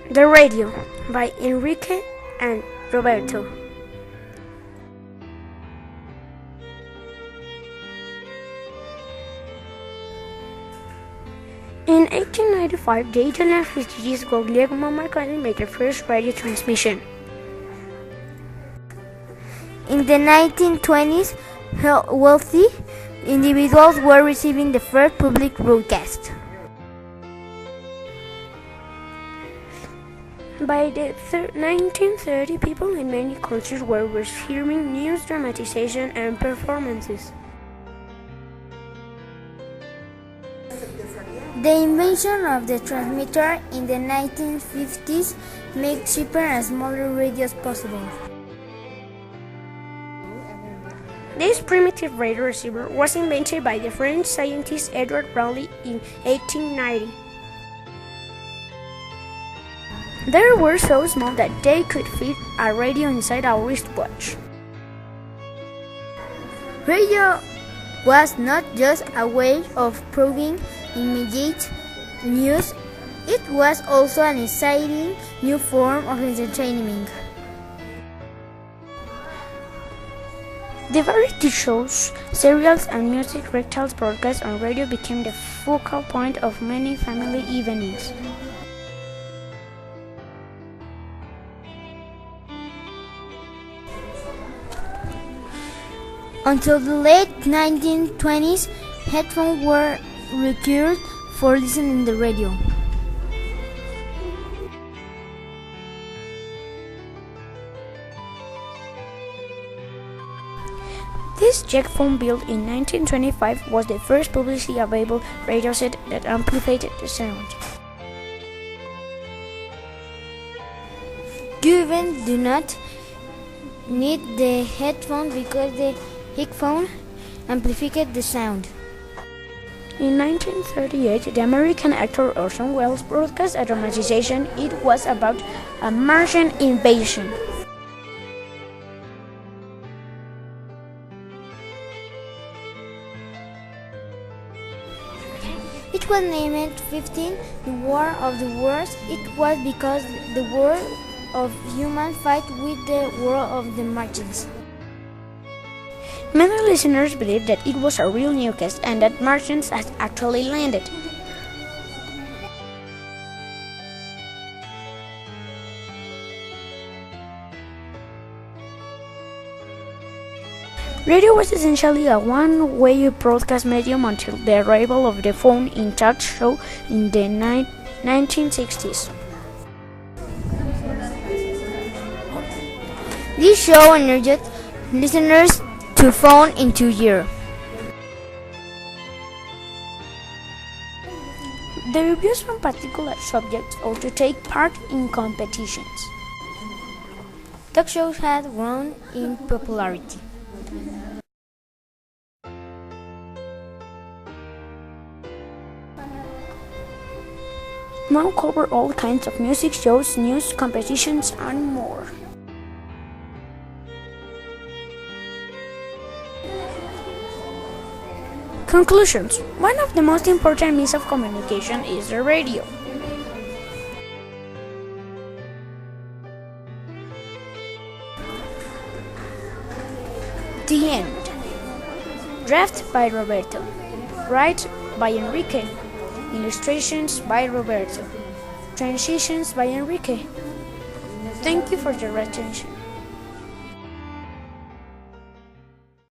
The Radio by Enrique and Roberto. In 1895, the Italian physicist Guglielmo Marconi made the first radio transmission. In the 1920s, wealthy individuals were receiving the first public broadcast. By the 1930s, people in many countries were receiving news, dramatization, and performances. The invention of the transmitter in the 1950s made cheaper and smaller radios possible. This primitive radio receiver was invented by the French scientist Edward Rayleigh in 1890. They were so small that they could fit a radio inside a wristwatch. Radio was not just a way of providing immediate news, it was also an exciting new form of entertainment. The variety shows, serials, and music recitals broadcast on radio became the focal point of many family evenings. Until the late 1920s, headphones were required for listening to the radio. This jack phone built in 1925 was the first publicly available radio set that amplified the sound. You even do not need the headphone because the headphone amplified the sound. In 1938, the American actor Orson Welles broadcast a dramatization. It was about a Martian invasion. It was named 15, the War of the Worlds. It was because the war of humans fight with the war of the Martians. Many listeners believed that it was a real newscast and that Martians had actually landed. Radio was essentially a one-way broadcast medium until the arrival of the phone-in talk show in the 1960s. This show encouraged listeners to phone into year. The reviews from particular subjects or to take part in competitions. Talk shows had grown in popularity. Now cover all kinds of music shows, news, competitions, and more. Conclusions. One of the most important means of communication is the radio. The end. Draft by Roberto. Write by Enrique. Illustrations by Roberto. Transitions by Enrique. Thank you for your attention.